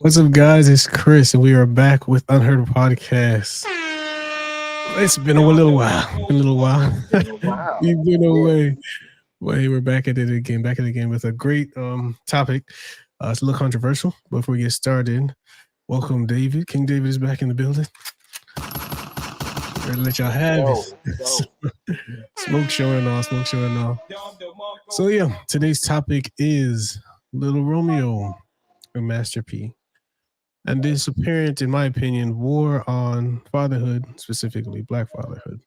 What's up, guys? It's Chris, and we are back with Unheard podcast. It's been a little while. Been a little while. Been a while. We've been Yeah. away. Well, hey, we're back at it again. Back at it again with a great topic. It's a little controversial. But before we get started, welcome, David. King David is back in the building. Ready to let y'all Let's have go. it. Let's go. Smoke showing off. Smoke showing off. So yeah, today's topic is Lil Romeo and Master P. And this apparent, in my opinion, war on fatherhood, specifically Black fatherhood.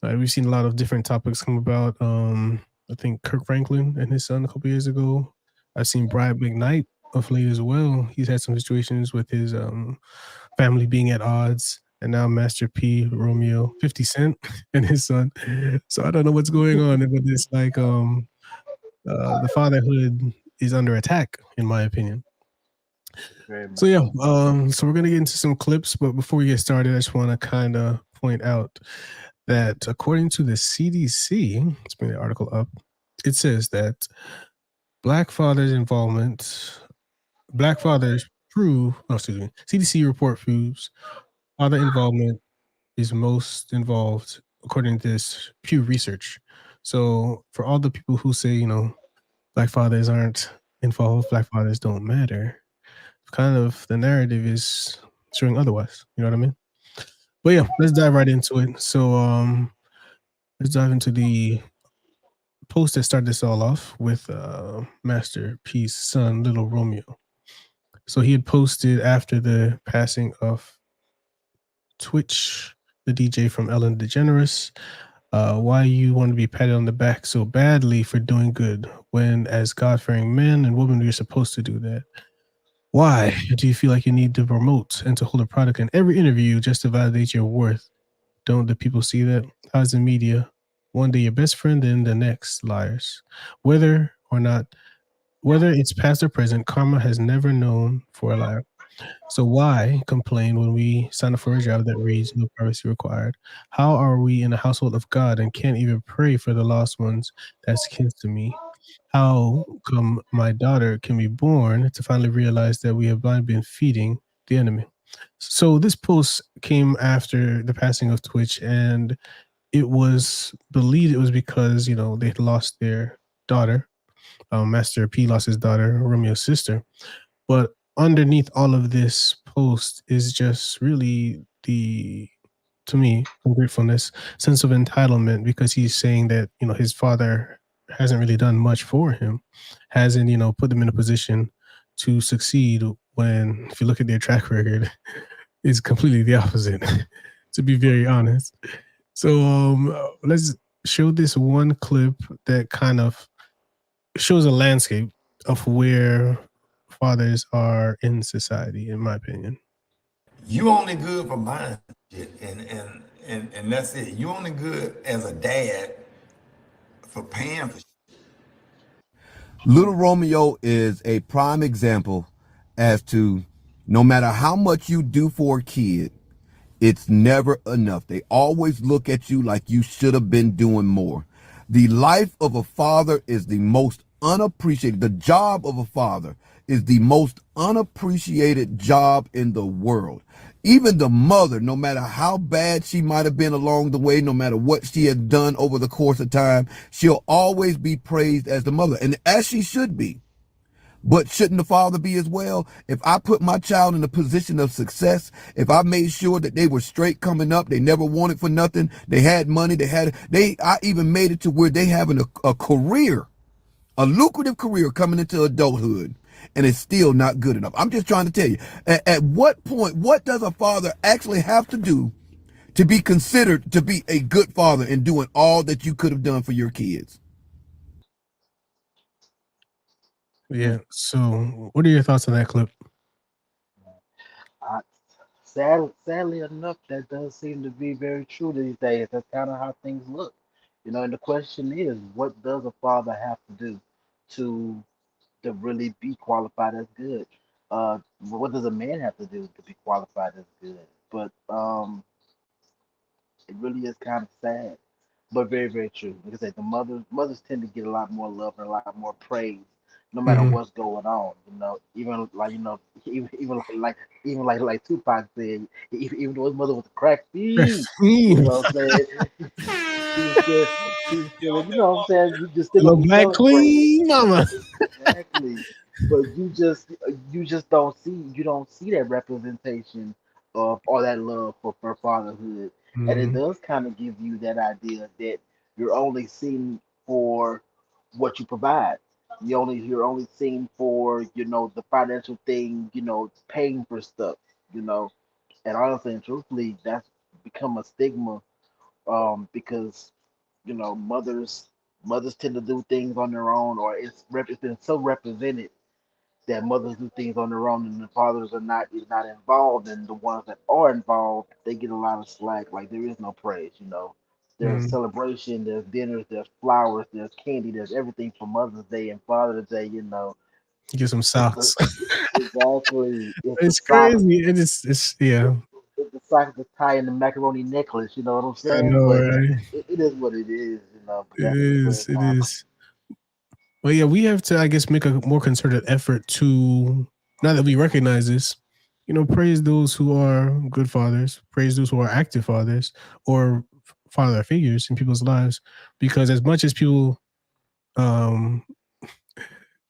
We've seen a lot of different topics come about. I think Kirk Franklin and his son a couple years ago. I've seen Brad McKnight of late as well. He's had some situations with his family being at odds. And now Master P, Romeo, 50 Cent, and his son. So I don't know what's going on, but it's like the fatherhood is under attack, in my opinion. Very much So yeah, so. so we're gonna get into some clips, but before we get started, I just want to kind of point out that according to the CDC, let's bring the article up. It says that black fathers' involvement, black fathers prove, oh, excuse me, CDC report proves father involvement is most involved according to this Pew Research. So for all the people who say, black fathers aren't involved, black fathers don't matter, kind of the narrative is showing otherwise. You know what I mean? But yeah, let's dive right into it. So let's dive into the post that started this all off with Master P's son, Little Romeo. So he had posted after the passing of Twitch, the DJ from Ellen DeGeneres, why you want to be patted on the back so badly for doing good when, as God fearing men and women, you're supposed to do that. Why do you feel like you need to promote and to hold a product in every interview just to validate your worth? Don't the people see that? How's the media? One day your best friend, then the next liars. Whether or not, whether it's past or present, karma has never known for a liar. So why complain when we sign up for a job that reads no privacy required? How are we in the household of God and can't even pray for the lost ones that's kin to me? How come my daughter can be born to finally realize that we have blind been feeding the enemy? So this post came after the passing of Twitch, and it was believed it was because they had lost their daughter. Master P lost his daughter, Romeo's sister. But underneath all of this post is just really the, to me, ungratefulness, sense of entitlement, because he's saying that his father hasn't really done much for him, hasn't put them in a position to succeed. When if you look at their track record, it's completely the opposite. To be very honest. So let's show this one clip that kind of shows a landscape of where fathers are in society, in my opinion. You only good for buying shit, and that's it. You only good as a dad for paying for shit. Little Romeo is a prime example as to no matter how much you do for a kid, it's never enough. They always look at you like you should have been doing more. The life of a father is the most unappreciated. The job of a father is the most unappreciated job in the world. Even the mother, no matter how bad she might have been along the way, no matter what she has done over the course of time, she'll always be praised as the mother, and as she should be. But shouldn't the father be as well? If I put my child in a position of success, if I made sure that they were straight coming up, they never wanted for nothing, they had money, I even made it to where they having a career, a lucrative career coming into adulthood, and it's still not good enough. I'm just trying to tell you, at what point, what does a father actually have to do to be considered to be a good father and doing all that you could have done for your kids? Yeah. So, what are your thoughts on that clip? I, sadly enough, that does seem to be very true these days. That's kind of how things look. And the question is, what does a father have to do to to really be qualified as good? What does a man have to do to be qualified as good? But it really is kind of sad, but very, very true. Like I said, the mothers tend to get a lot more love and a lot more praise no matter Mm-hmm. what's going on. Even like even like Tupac said, even though his mother was a crack fiend, you know what I'm saying? She was still, she was still, what I'm saying? You just still gonna Little be black celebrated. queen mama. Exactly. But you don't see that representation of all that love for fatherhood. And it Mm-hmm. does kind of give you that idea that you're only seen for what you provide. You're only seen for, the financial thing, paying for stuff, you know. And honestly and truthfully, that's become a stigma, because mothers tend to do things on their own, or it's been so represented that mothers do things on their own and the fathers are not involved, and the ones that are involved, they get a lot of slack. Like, there is no praise. There's Mm-hmm. celebration, there's dinners, there's flowers, there's candy, there's everything for Mother's Day and Father's Day. Get some It's the socks. exactly it's the It's socks, crazy. It's yeah. it's the socks, the tie, and the macaroni necklace. You know what I'm I saying? know, But right? it is what it is. But It that's the way is. it's It on. is. Well, yeah, we have to, I guess, make a more concerted effort to, now that we recognize this, praise those who are good fathers, praise those who are active fathers or father figures in people's lives. Because as much as people um,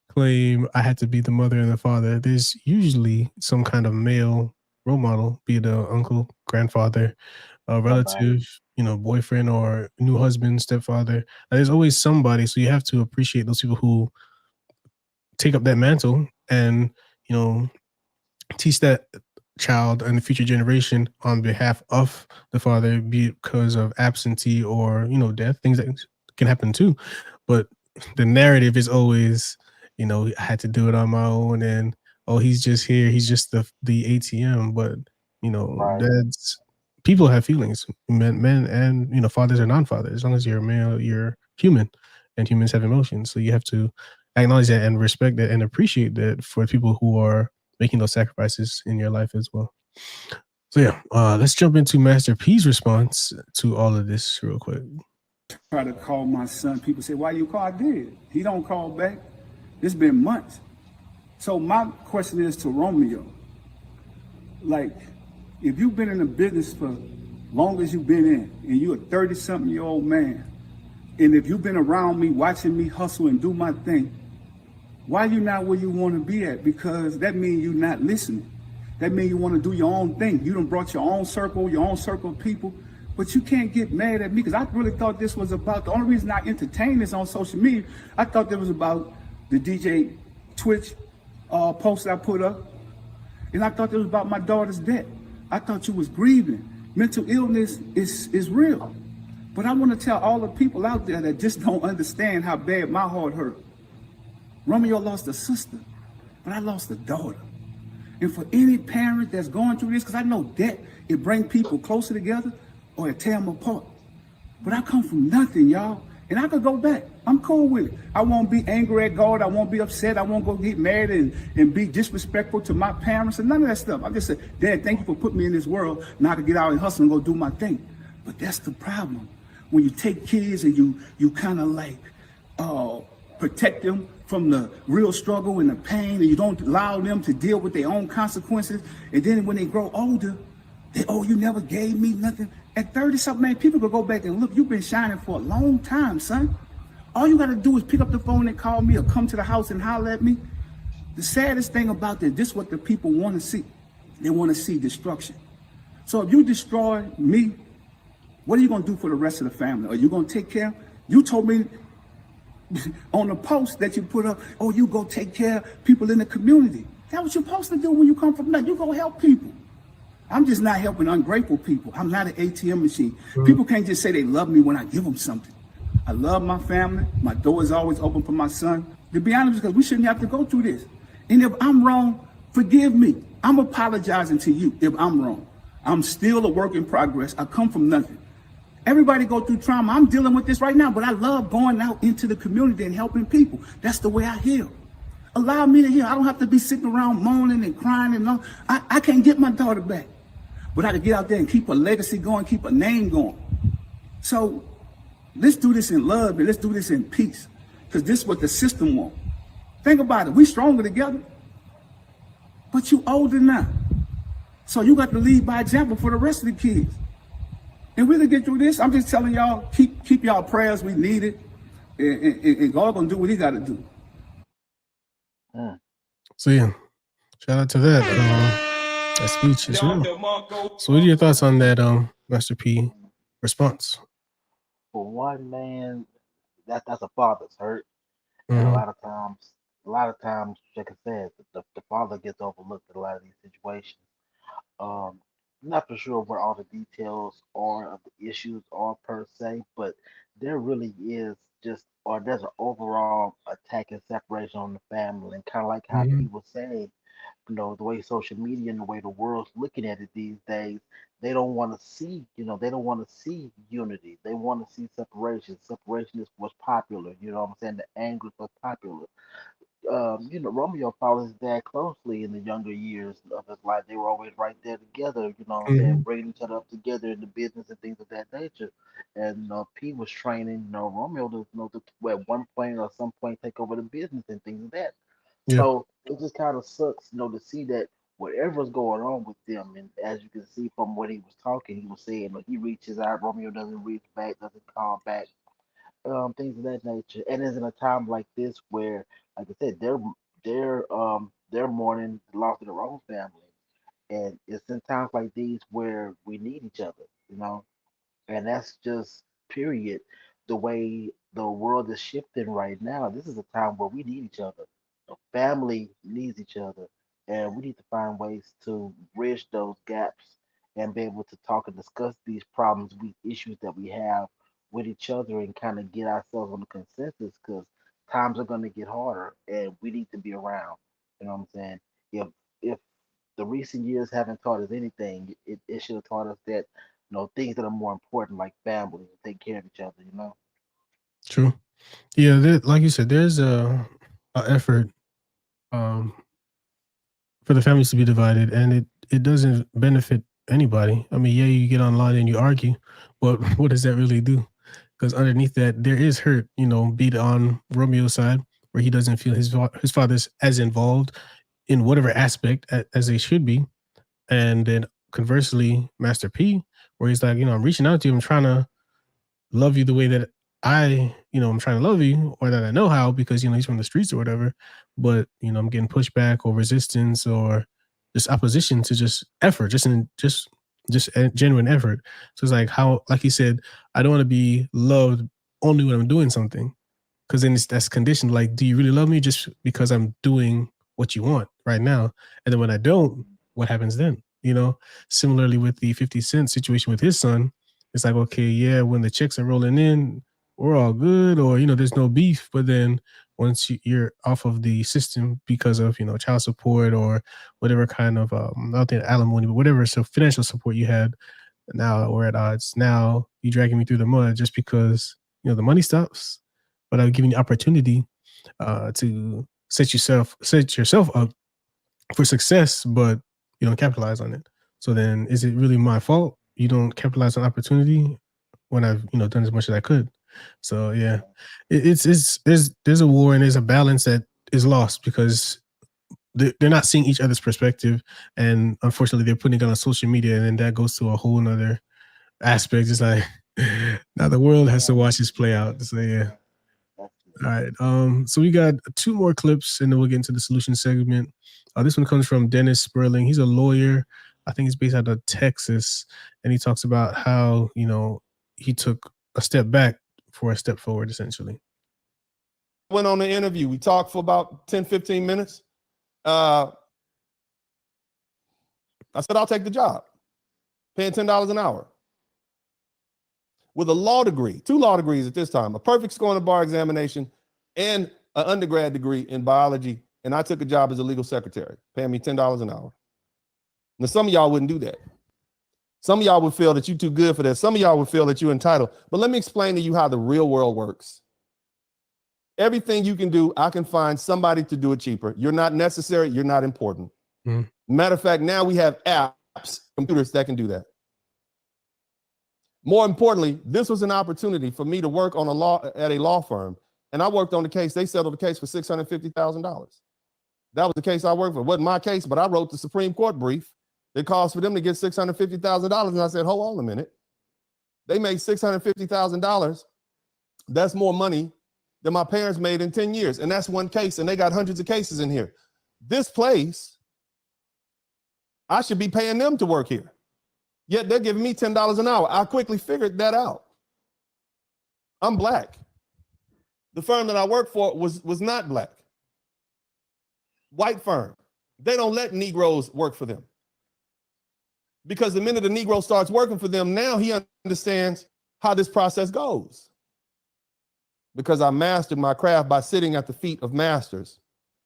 claim I had to be the mother and the father, there's usually some kind of male role model, be it a uncle, grandfather, a Somebody, relative, boyfriend or new husband, stepfather. There's always somebody. So you have to appreciate those people who take up that mantle and you know teach that child and the future generation on behalf of the father, be it because of absentee or death, things that can happen too. But the narrative is always, I had to do it on my own, and oh, he's just here, he's just the ATM. But right? that's people have feelings, men and fathers are non-fathers. As long as you're a male, you're human, and humans have emotions. So you have to acknowledge that and respect that and appreciate that for people who are making those sacrifices in your life as well. So yeah, let's jump into Master P's response to all of this real quick. Try to call my son. People say, why you call? I did. He don't call back. It's been months. So my question is to Romeo. Like, if you've been in the business for long as you've been in, and you're a 30-something-year-old man, and if you've been around me, watching me hustle and do my thing, why you not where you want to be at? Because that means you're not listening. That means you want to do your own thing. You done brought your own circle of people, but you can't get mad at me because I really thought this was about, the only reason I entertained this on social media, I thought it was about the DJ Twitch post I put up. And I thought it was about my daughter's death. I thought you was grieving. Mental illness is real. But I want to tell all the people out there that just don't understand how bad my heart hurt. Romeo lost a sister, but I lost a daughter. And for any parent that's going through this, because I know death, it brings people closer together or it tear them apart. But I come from nothing, y'all. And I could go back. I'm cool with it. I won't be angry at God. I won't be upset. I won't go get mad and be disrespectful to my parents and none of that stuff. I just said, Dad, thank you for putting me in this world. Now I can get out and hustle and go do my thing. But that's the problem. When you take kids and you kind of like protect them from the real struggle and the pain, and you don't allow them to deal with their own consequences. And then when they grow older, you never gave me nothing. At 30-something, man, people could go back and look, you've been shining for a long time, son. All you got to do is pick up the phone and call me or come to the house and holler at me. The saddest thing about this is what the people want to see. They want to see destruction. So if you destroy me, what are you going to do for the rest of the family? Are you going to take care? You told me on the post that you put up, you go take care of people in the community. That's what you're supposed to do when you come from nothing. You go help people. I'm just not helping ungrateful people. I'm not an ATM machine. People can't just say they love me when I give them something. I love my family. My door is always open for my son. To be honest, because we shouldn't have to go through this. And if I'm wrong, forgive me. I'm apologizing to you if I'm wrong. I'm still a work in progress. I come from nothing. Everybody go through trauma. I'm dealing with this right now, but I love going out into the community and helping people. That's the way I heal. Allow me to heal. I don't have to be sitting around moaning and crying and all. I can't get my daughter back, but I can get out there and keep a legacy going, keep a name going. So let's do this in love and let's do this in peace, because this is what the system wants. Think about it. We stronger together. But you older now. So you got to lead by example for the rest of the kids. And we're gonna get through this. I'm just telling y'all, keep y'all prayers. We need it. And God gonna do what he gotta do. So yeah, shout out to that. That speech is real. So what are your thoughts on that Master P response? For one man, that's a father's hurt. And Mhm. a lot of times, like I said, the father gets overlooked in a lot of these situations. Um, not for sure what all the details are of the issues are per se, but there really is or there's an overall attack and separation on the family, and kind of like how Mhm. people say, the way social media and the way the world's looking at it these days, they don't want to see, they don't want to see unity. They want to see separation. Separation is what's popular. You know what I'm saying? The anger is what's popular. Romeo followed his dad closely in the younger years of his life. They were always right there together, Mhm. bringing each other up together in the business and things of that nature. And P was training, Romeo to at one point or some point take over the business and things of that. Yeah. So it just kind of sucks, to see that whatever's going on with them, and as you can see from what he was talking, he was saying, he reaches out, Romeo doesn't reach back, doesn't call back, things of that nature. And it's in a time like this where, like I said, they're mourning the loss of their own family, and it's in times like these where we need each other, and that's just period. The way the world is shifting right now, this is a time where we need each other. The family needs each other, and we need to find ways to bridge those gaps and be able to talk and discuss these problems, these issues that we have with each other, and kind of get ourselves on the consensus, because times are going to get harder, and we need to be around. You know what I'm saying? If the recent years haven't taught us anything, it should have taught us that, things that are more important, like family, and take care of each other. True. Yeah, like you said, there's a effort um for the families to be divided, and it doesn't benefit anybody. I mean, yeah, you get online and you argue, but what does that really do? Because underneath that, there is hurt. Be it on Romeo's side, where he doesn't feel his father's as involved in whatever aspect as they should be, and then conversely, Master P, where he's like, I'm reaching out to you, I'm trying to love you the way that I'm trying to love you, or that I know how, because he's from the streets or whatever. But I'm getting pushback or resistance or just opposition to just effort, just a genuine effort. So it's like, how, like he said, I don't want to be loved only when I'm doing something, because then that's conditioned. Like, do you really love me just because I'm doing what you want right now? And then when I don't, what happens then? Similarly with the 50 Cent situation with his son, it's like, okay, yeah, when the checks are rolling in, we're all good, or, there's no beef. But then once you're off of the system because of, child support or whatever kind of, not the alimony, but whatever, so financial support you had, now we're at odds. Now you dragging me through the mud just because, the money stops, but I've given you opportunity to set yourself up for success, but you don't capitalize on it. So then, is it really my fault you don't capitalize on opportunity when I've done as much as I could? So yeah, it's there's a war, and there's a balance that is lost because they're not seeing each other's perspective, and unfortunately, they're putting it on social media, and then that goes to a whole nother aspect. It's like now the world has to watch this play out. So yeah. That's All right. So we got two more clips, and then we'll get into the solution segment. This one comes from Dennis Spurling. He's a lawyer. I think he's based out of Texas, and he talks about how he took a step back for a step forward, essentially. Went on the interview. We talked for about 10, 15 minutes. I said, I'll take the job, paying $10 an hour. With a law degree, 2 law degrees at this time, a perfect score on the bar examination, and an undergrad degree in biology. And I took a job as a legal secretary, paying me $10 an hour. Now, some of y'all wouldn't do that. Some of y'all would feel that you're too good for that. Some of y'all would feel that you're entitled. But let me explain to you how the real world works. Everything you can do, I can find somebody to do it cheaper. You're not necessary. You're not important. Matter of fact, now we have apps, computers that can do that. More importantly, this was an opportunity for me to work on at a law firm And I worked on the case. They settled the case for $650,000. That was the case I worked for. It wasn't my case, but I wrote the Supreme Court brief. It cost for them to get $650,000. And I said, hold on a minute. They made $650,000. That's more money than my parents made in 10 years. And that's one case. And they got hundreds of cases in here. This place, I should be paying them to work here. Yet they're giving me $10 an hour. I quickly figured that out. I'm black. The firm that I worked for was not black. White firm. They don't let Negroes work for them. Because the minute the Negro starts working for them, now he understands how this process goes. Because I mastered my craft by sitting at the feet of masters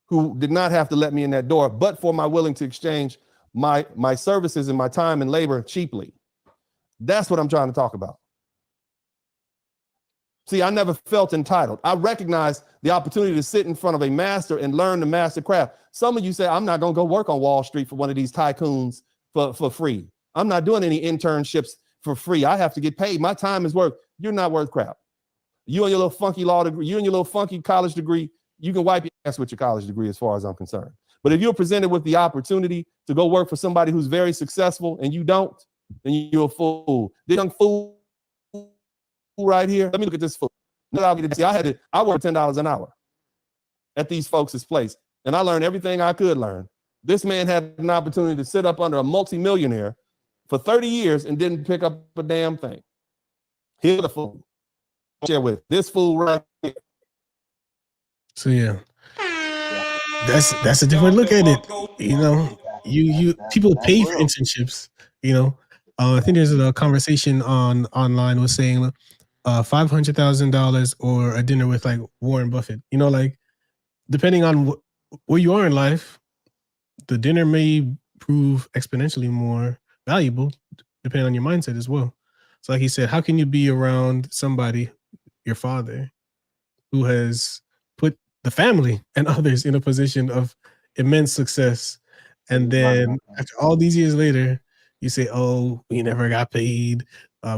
who did not have to let me in that door, but for my willing to exchange my services and my time and labor cheaply. That's what I'm trying to talk about. See, I never felt entitled. I recognized the opportunity to sit in front of a master and learn the master craft. Some of you say, I'm not going to go work on Wall Street for one of these tycoons for free. I'm not doing any internships for free. I have to get paid. My time is worth. You're not worth crap. You and your little funky law degree, you and your little funky college degree, you can wipe your ass with your college degree as far as I'm concerned. But if you're presented with the opportunity to go work for somebody who's very successful and you don't, then you're a fool. This young fool right here. Let me look at this fool. I work $10 an hour at these folks' place, and I learned everything I could learn. This man had an opportunity to sit up under a multimillionaire for 30 years and didn't pick up a damn thing. Here's the fool. Share with this fool right here. So yeah, that's a different look at it. You know, you people pay for internships. You know, I think there's a conversation online was saying $500,000 or a dinner with like Warren Buffett. You know, like depending on where you are in life, the dinner may prove exponentially more valuable depending on your mindset as well. So like he said, how can you be around somebody, your father, who has put the family and others in a position of immense success, and then after all these years later, you say, oh, we never got paid,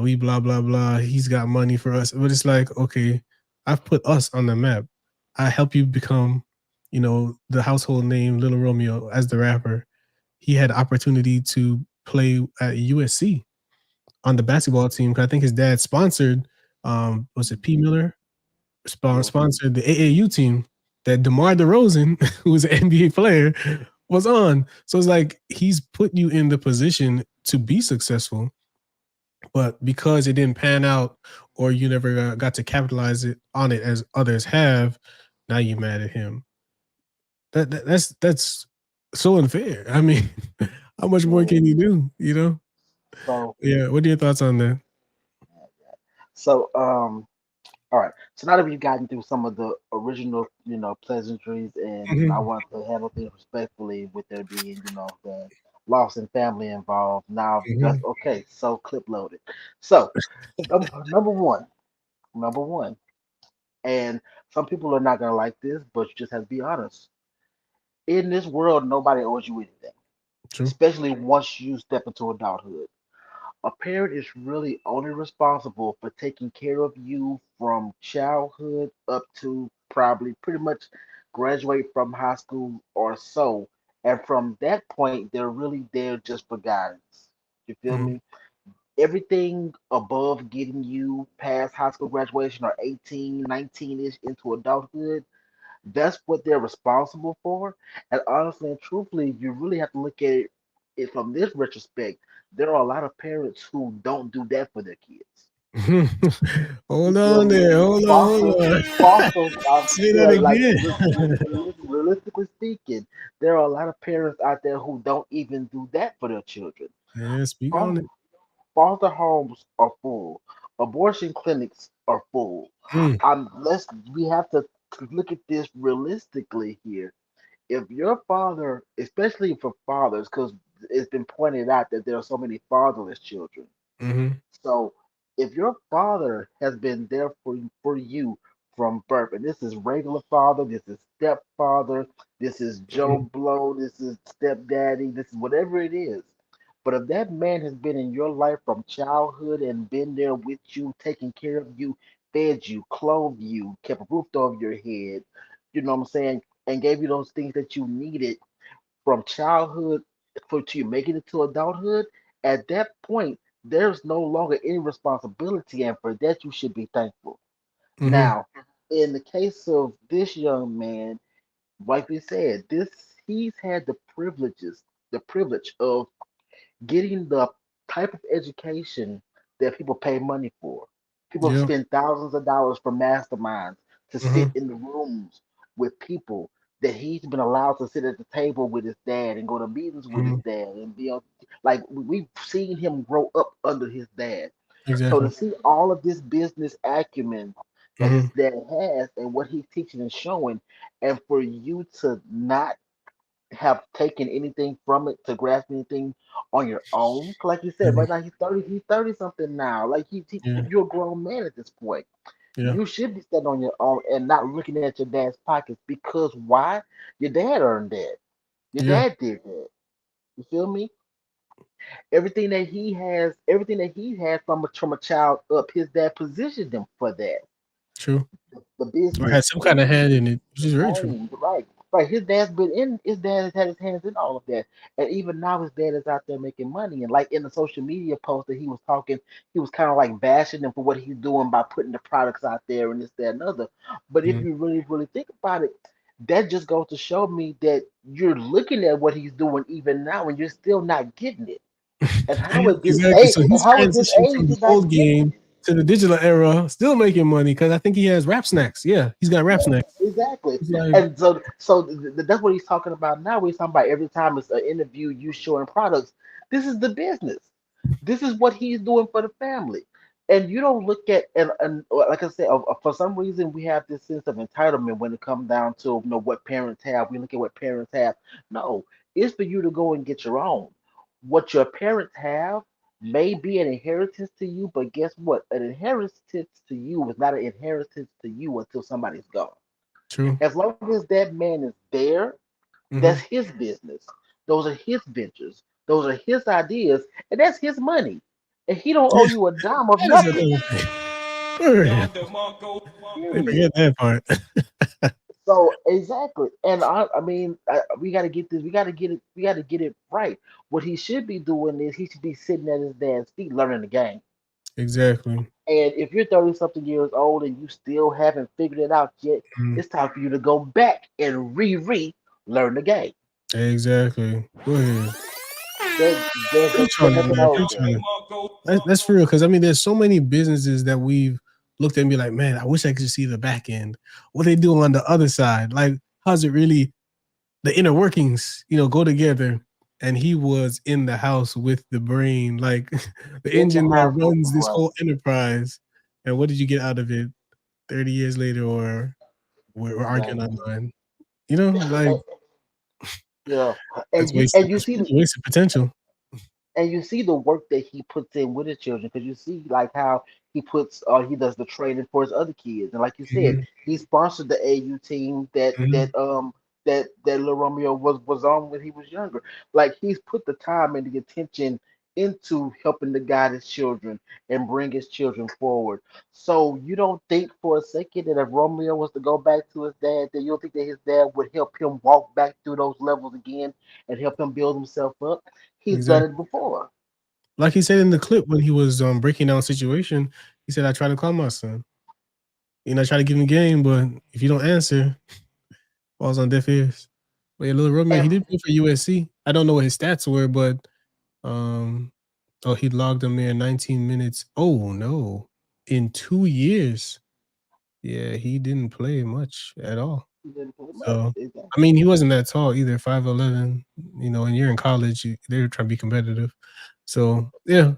we blah, blah, blah, he's got money for us. But it's like, okay, I've put us on the map. I help you become, you know, the household name Lil Romeo as the rapper. He had opportunity to play at USC on the basketball team. I think his dad sponsored, was it P. Miller? Sponsored the AAU team that DeMar DeRozan, who was an NBA player, was on. So it's like he's put you in the position to be successful, but because it didn't pan out or you never got to capitalize on it as others have, now you're mad at him. That's so unfair. I mean, how much more can you do? You know? So yeah. What are your thoughts on that? So all right. So now that we've gotten through some of the original, pleasantries, and I want to handle things respectfully with there being, the loss in family involved. Now that's okay. So clip loaded. So number one, and some people are not gonna like this, but you just have to be honest. In this world, nobody owes you anything, True. especially once you step into adulthood. A parent is really only responsible for taking care of you from childhood up to probably pretty much graduate from high school or so. And from that point, they're really there just for guidance. You feel me? Everything above getting you past high school graduation or 18, 19-ish into adulthood, that's what they're responsible for. And honestly and truthfully, you really have to look at it from this retrospect. There are a lot of parents who don't do that for their kids. Hold on there. Hold on. Foster, Say that again. Realistically speaking, there are a lot of parents out there who don't even do that for their children. Yeah, speak on it. Foster homes are full. Abortion clinics are full. We have to look at this realistically here. If your father, especially for fathers, because it's been pointed out that there are so many fatherless children. So if your father has been there for you from birth, and this is regular father, this is stepfather, this is Joe Blow, this is stepdaddy, this is whatever it is. But if that man has been in your life from childhood and been there with you, taking care of you, fed you, clothed you, kept a roof over your head, you know what I'm saying, and gave you those things that you needed from childhood for to you making it to adulthood, at that point, there's no longer any responsibility, and for that you should be thankful. Mm-hmm. Now, in the case of this young man, like we said, this he's had the privilege of getting the type of education that people pay money for. People Yeah. spend thousands of dollars for masterminds to sit Mm-hmm. in the rooms with people that he's been allowed to sit at the table with his dad and go to meetings with his Mm-hmm. dad and be on, like we've seen him grow up under his dad. So to Exactly. see all of this business acumen that Mm-hmm. his dad has and what he's teaching and showing, and for you to not have taken anything from it to grasp anything on your own. 'Cause like you said, Mm-hmm. right now he's 30 something now. Like Yeah. you're a grown man at this point. Yeah. You should be standing on your own and not looking at your dad's pockets because why? Your dad earned that. Your Yeah. dad did that. You feel me? Everything that he has from a child up, his dad positioned him for that. True. The Or business, had some kind of hand in it, which is very true. home, right? Right. His dad has had his hands in all of that. And even now his dad is out there making money. And like in the social media post that he was talking, he was kind of like bashing him for what he's doing by putting the products out there and this, that, and other. But if Mm-hmm. you really, really think about it, that just goes to show me that you're looking at what he's doing even now and you're still not getting it. And how at this Exactly. age So and he's how at this transitioned age from the you're old not getting game it. to the digital era, still making money because I think he has rap snacks. Yeah, he's got rap Yeah, snacks. exactly. It's like, And that's what he's talking about now. He's talking about every time it's an interview, you showing products. This is the business. This is what he's doing for the family. And you don't look at and like I said, for some reason we have this sense of entitlement when it comes down to what parents have. We look at what parents have. No, it's for you to go and get your own. What your parents have may be an inheritance to you, but guess what? An inheritance to you is not an inheritance to you until somebody's gone. true. As long as that man is there, that's Mm-hmm. his business. Those are his ventures. Those are his ideas, and that's his money. And he don't owe Yeah, you a dime of that is nothing. another thing. Word. They Period. forget that part. So exactly, and I mean, we got to get this. We got to get it. We got to get it right. What he should be doing is he should be sitting at his dad's feet, learning the game. Exactly. And if you're 30 something years old and you still haven't figured it out yet, Mm, it's time for you to go back and learn the game. exactly. Go ahead. There's Preach on it, nothing man. else Preach there. on it. That's for real. Because I mean, there's so many businesses that we've looked at and be like, man, I wish I could see the back end. What they do on the other side. Like, how's it really the inner workings, go together. And he was in the house with the brain, like the In the engine that house with the runs this brain. whole enterprise. And what did you get out of it 30 years later? Or we're arguing Exactly. online. Like And, yeah. that's And you wasted. and you It's see really wasted potential. and you see the work that he puts in with his children because you see like how he does the training for his other kids, and like you said, Hmm. he sponsored the AU team Hmm. that Lil Romeo was on when he was younger. Like he's put the time and the attention into helping to guide his children and bring his children forward. So you don't think for a second that if Romeo was to go back to his dad, that you don't think that his dad would help him walk back through those levels again and help him build himself up? He's done Exactly. it before. Like he said in the clip when he was breaking down the situation, he said, I try to call my son. I try to give him game, but if you don't answer, falls on deaf ears. But yeah, Lil Romeo, he And did play for USC. I don't know what his stats were, but um, he logged them there 19 minutes. Oh no, in 2 years, yeah, he didn't play much at all. he didn't play much. So, I Exactly. mean, he wasn't that tall either, 5'11". And you're in college, they're trying to be competitive. So yeah,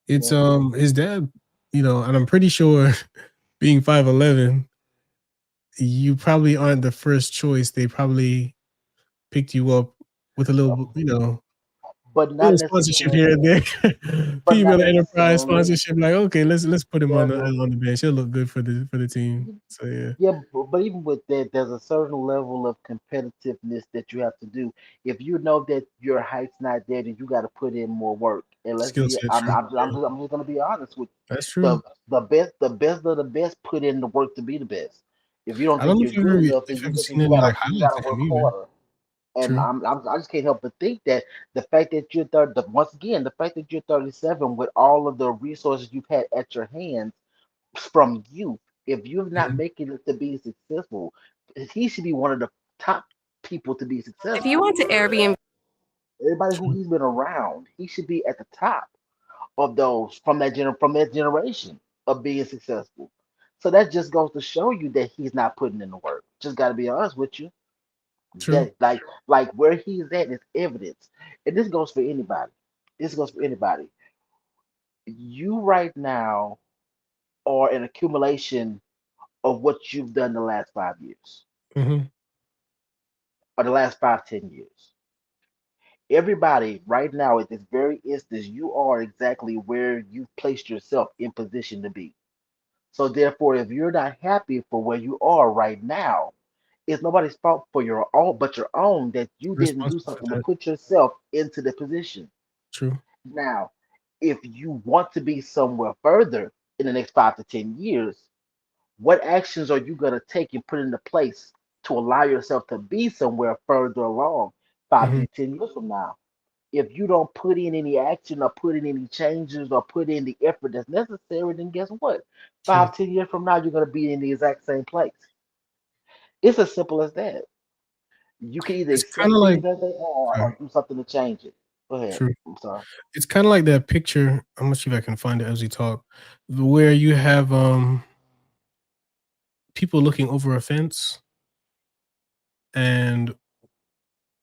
it's Yeah. his dad. And I'm pretty sure being 5'11", you probably aren't the first choice. They probably picked you up with a little, But not little sponsorship here and necessarily. there. But not Female enterprise necessarily. sponsorship. Like, okay, let's put him on There's the a on the bench. He'll look good for the team. So yeah, Yeah, but even with that, there's a certain level of competitiveness that you have to do. If you know that your height's not there, then you got to put in more work. And let's Skill be, set, I'm, true. I'm, I'm just, I'm just gonna be honest with That's you. true. The best of the best put in the work to be the best. If you don't I don't think know you're if you've good ever, if enough, then you've you ever just seen you any gotta like you highlights gotta of him work either. harder. And True. I just can't help but think that the fact that you're third, once again, the fact that you're 37 with all of the resources you've had at your hands from youth, if you're not Mhm. making it to be successful, he should be one of the top people to be If you successful. want to Airbnb, Everybody who True. he's been around, he should be at the top of those from that generation of being successful. So that just goes to show you that he's not putting in the work. Just got to be honest with you. True. That like where he's at is evidence, and this goes for anybody. This goes for anybody. You right now are an accumulation of what you've done the last 5 years Hmm. or the last 5, 10 years. Everybody right now at this very instance, you are exactly where you've placed yourself in position to be. So therefore, if you're not happy for where you are right now, it's nobody's fault for your own but your own that you didn't do Responsible for something to that. put yourself into the position. True. Now, if you want to be somewhere further in the next 5 to 10 years, what actions are you going to take and put into place to allow yourself to be somewhere further along five Hmm. to 10 years from now? If you don't put in any action or put in any changes or put in the effort that's necessary, then guess what? True. 5, 10 years from now, you're going to be in the exact same place. It's as simple as that. You can either It's kind accept of like, things as they are okay, or do something to change it. Go ahead. true. I'm sorry. It's kind of like that picture. I'm gonna see if I can find it as we talk, where you have people looking over a fence, and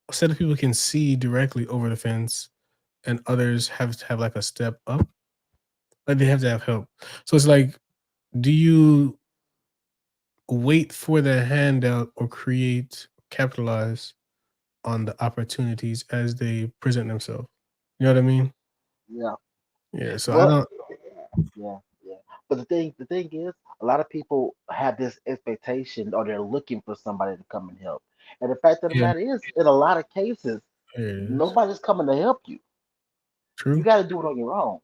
a set of people can see directly over the fence, and others have to have like a step up, like they have to have help. So it's like, do you wait for the handout or capitalize on the opportunities as they present themselves? You know what I mean? Yeah. Yeah. So I Well, don't. yeah, yeah. But the thing is, a lot of people have this expectation or they're looking for somebody to come and help. And the fact of the Yeah. matter is, in a lot of cases, There it is. nobody's coming to help you. You True. got to do it on your own.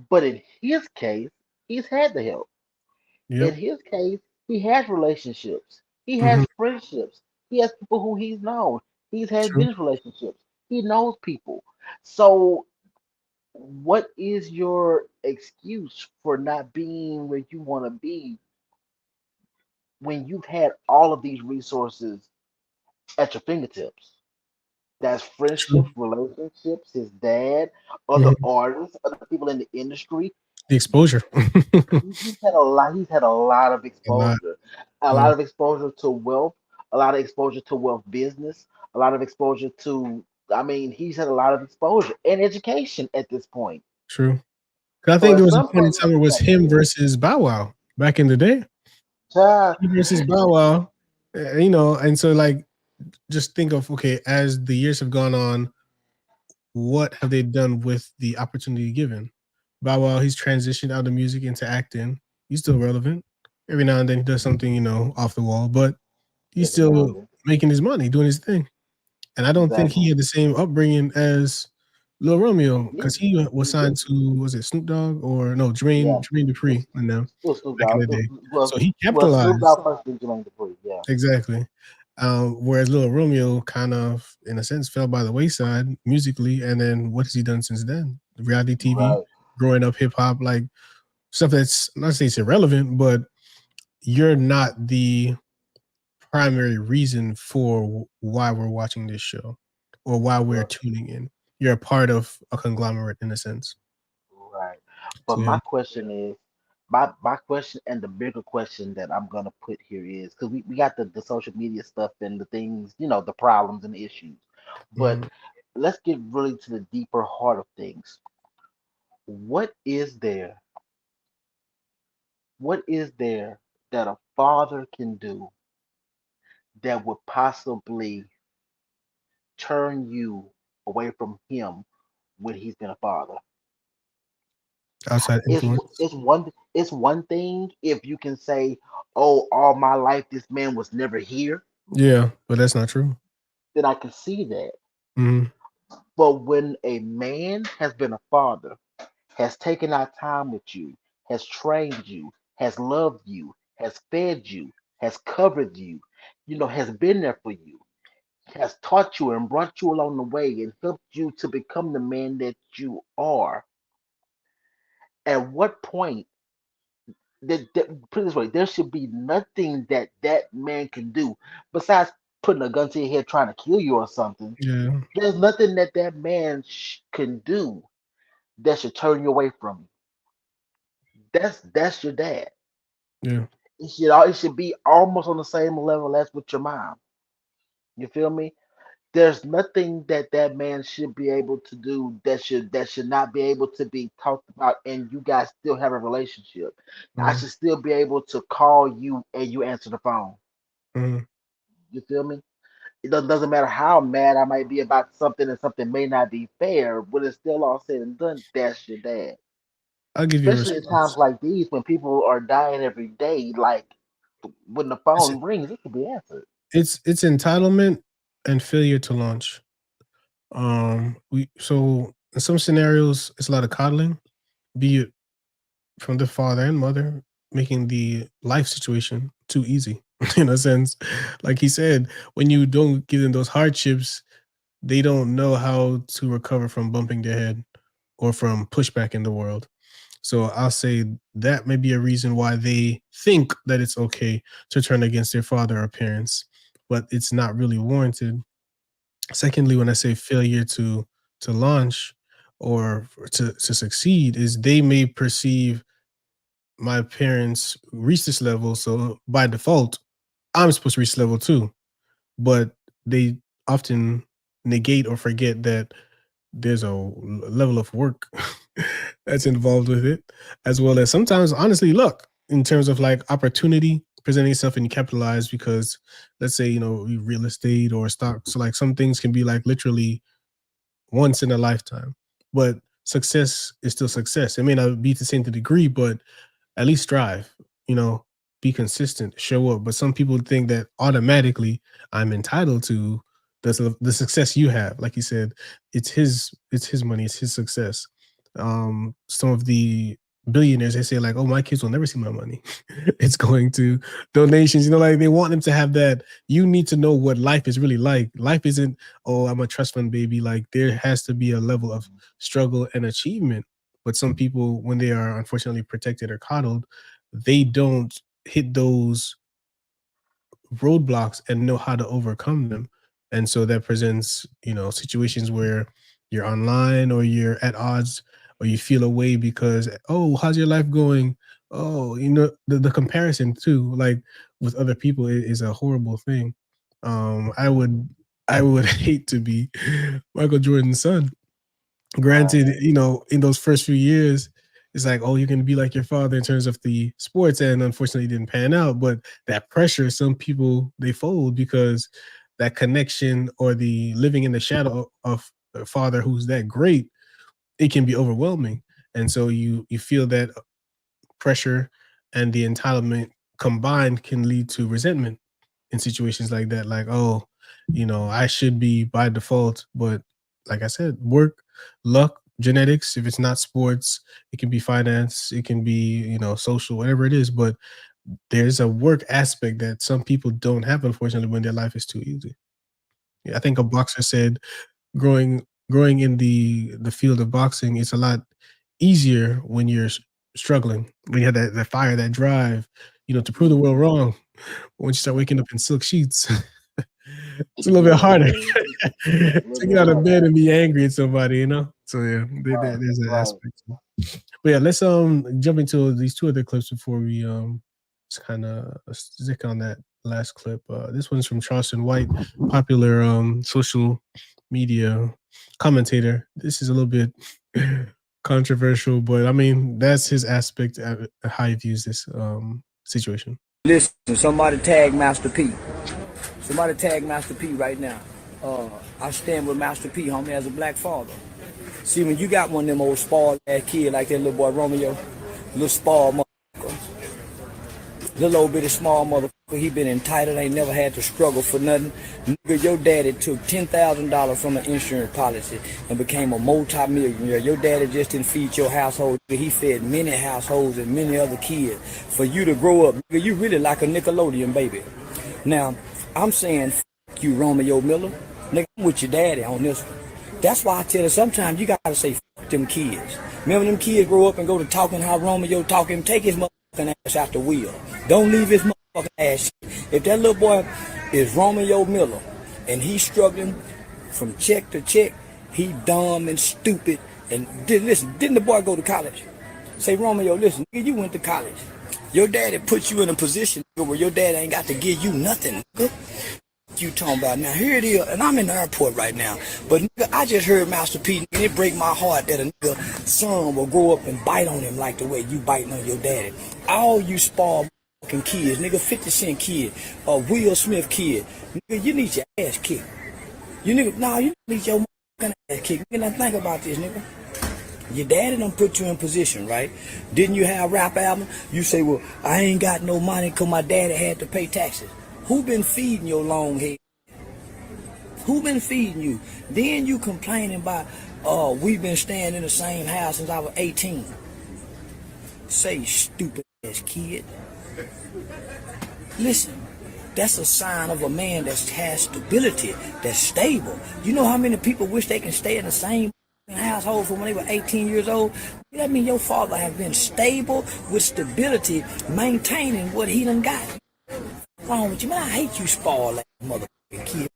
But in his case, he's had the help. In Yep. his case, he has relationships. He Hmm. has friendships. He has people who he's known. He's had True. business relationships. He knows people. So, what is your excuse for not being where you want to be when you've had all of these resources at your fingertips? That's True. friendships, relationships, his dad, other Mhm. artists, other people in the industry. The exposure. A He's had a lot. He's had a lot of lot. exposure, a Yeah. lot of exposure to wealth, a lot of exposure to wealth business, a lot of exposure to. I mean, he's had a lot of exposure and education at this point. True. 'Cause I So think at there was a some point in point, time where it was him versus Bow Wow back in the day. child, He versus Bow Wow, and so like just think of, okay, as the years have gone on, what have they done with the opportunity given? Bow Wow, he's transitioned out of music into acting. He's still relevant. Every now and then he does something, off the wall, but he's every now still and then, making his money, doing his thing. And I don't think exactly. he had the same upbringing as Lil Romeo He, because he was he signed did, to, was it Snoop Dogg or no, Jermaine yeah. Jermaine It was, Dupri and them it was Snoop back in Dogg. the day. Well, So he Snoop capitalized. Dogg first, then Jermaine Dupri. Yeah, Exactly. Whereas Lil Romeo kind of, in a sense, fell by the wayside musically. And then what has he done since then? Reality TV, right, growing up hip hop, like stuff that's not to say it's irrelevant, but you're not the primary reason for why we're watching this show or why we're right, tuning in. You're a part of a conglomerate in a sense. right. But So yeah. my question is, my question and the bigger question that I'm gonna put here is because we got the social media stuff and the things, the problems and the issues. But Mhm. let's get really to the deeper heart of things. What is there? What is there that a father can do that would possibly turn you away from him when he's been a father? Outside It's influence. it's one thing if you can say, "Oh, all my life this man was never here," Yeah, but that's not true. then I can see that. Mhm. But when a man has been a father, has taken out time with you, has trained you, has loved you, has fed you, has covered you, has been there for you, has taught you and brought you along the way and helped you to become the man that you are. At what point put it this way, there should be nothing that that man can do besides putting a gun to your head trying to kill you or something. Yeah. There's nothing that that man can do that should turn you away from you. That's your dad. Yeah. It should be almost on the same level as with your mom. You feel me? There's nothing that that man should be able to do that should not be able to be talked about, and you guys still have a relationship. I Mhm. should still be able to call you and you answer the phone. Mhm. You feel me? It doesn't matter how mad I might be about something and something may not be fair, but it's still all said and done. That's your dad. I'll give you a Especially in times response. like these when people are dying every day, like when the It's phone rings, it can be answered. it's entitlement and failure to launch. We so in some scenarios it's a lot of coddling, be it from the father and mother, making the life situation too easy. In a sense, like he said, when you don't give them those hardships, they don't know how to recover from bumping their head or from pushback in the world. So I'll say that may be a reason why they think that it's okay to turn against their father or parents, but it's not really warranted. Secondly, when I say failure to launch or to succeed, is they may perceive my parents reach this level, so by default, I'm supposed to reach this level too. But they often negate or forget that there's a level of work that's involved with it, as well as sometimes, honestly, luck in terms of like opportunity presenting itself and you capitalize because let's say, real estate or stocks, so like some things can be like literally once in a lifetime, but success is still success. It may not be to the same degree, but at least strive, you know, be consistent, show up. But some people think that automatically I'm entitled to the success you have. Like you said, it's his money, it's his success. Some of the billionaires, they say like, oh, my kids will never see my money. It's going to donations, like they want them to have that. You need to know what life is really like. Life isn't, oh, I'm a trust fund baby. Like there has to be a level of struggle and achievement. But some people, when they are unfortunately protected or coddled, they don't hit those roadblocks and know how to overcome them. And so that presents, situations where you're online or you're at odds or you feel away because, oh, how's your life going? Oh, the comparison too, like with other people is a horrible thing. I would hate to be Michael Jordan's son. Granted, in those first few years, it's like, oh, you're going to be like your father in terms of the sports, and unfortunately, it didn't pan out. But that pressure, some people they fold because that connection or the living in the shadow of a father who's that great, it can be overwhelming, and so you feel that pressure and the entitlement combined can lead to resentment in situations like that. Like, oh, I should be by default, but like I said, work, luck, genetics. If it's not sports, it can be finance, it can be, social, whatever it is. But there's a work aspect that some people don't have, unfortunately, when their life is too easy. Yeah, I think a boxer said growing in the field of boxing, it's a lot easier when you're struggling, when you have that fire, that drive, to prove the world wrong. Once you start waking up in silk sheets, it's a little bit Yeah, harder a to little get bit out of harder. bed and be angry at somebody. So yeah, Right, there's that right. aspect. But yeah, let's jump into these two other clips before we just kind of stick on that last clip. This one's from Charleston White, popular social media commentator. This is a little bit controversial, but I mean that's his aspect of how he views this situation. Listen, somebody tag Master P. Somebody tag Master P right now. I stand with Master P, homie, as a black father. See, when you got one of them old spoiled ass kid like that little boy Romeo, little spoiled motherfucker, Little old bitty small motherfucker, he been entitled, ain't never had to struggle for nothing. Nigga, your daddy took $10,000 from an insurance policy and became a multi-millionaire. Your daddy just didn't feed your household. He fed many households and many other kids. For you to grow up, nigga, you really like a Nickelodeon baby. Now, I'm saying, f you, Romeo Miller. Nigga, I'm with your daddy on this one. That's why I tell you, sometimes you gotta say, f them kids. Remember them kids grow up and go to talking how Romeo talking, take his motherfucking ass out the wheel. Don't leave his motherfucking ass. If that little boy is Romeo Miller and he's struggling from check to check, he dumb and stupid. And listen, didn't the boy go to college? Say, Romeo, listen, nigga, you went to college. Your daddy put you in a position where your dad ain't got to give you nothing, nigga. You talking about now? Here it is, and I'm in the airport right now. But nigga, I just heard Master P, and it break my heart that a nigga son will grow up and bite on him like the way you biting on your daddy. All you spoiled fucking kids, nigga, 50 Cent kid, Will Smith kid, nigga, you need your ass kicked. You nigga, nah, you need your ass kicked. Nigga, now think about this, nigga. Your daddy done put you in position, right? Didn't you have a rap album? You say, well, I ain't got no money because my daddy had to pay taxes. Who been feeding your long head? Who been feeding you? Then you complaining about, we've been staying in the same house since I was 18. Say, stupid ass kid. Listen, that's a sign of a man that has stability, that's stable. You know how many people wish they can stay in the same household from when they were 18 years old? That means your father has been stable with stability, maintaining what he done got. What's wrong with you, man? I hate you, spoiled ass motherfucking kid.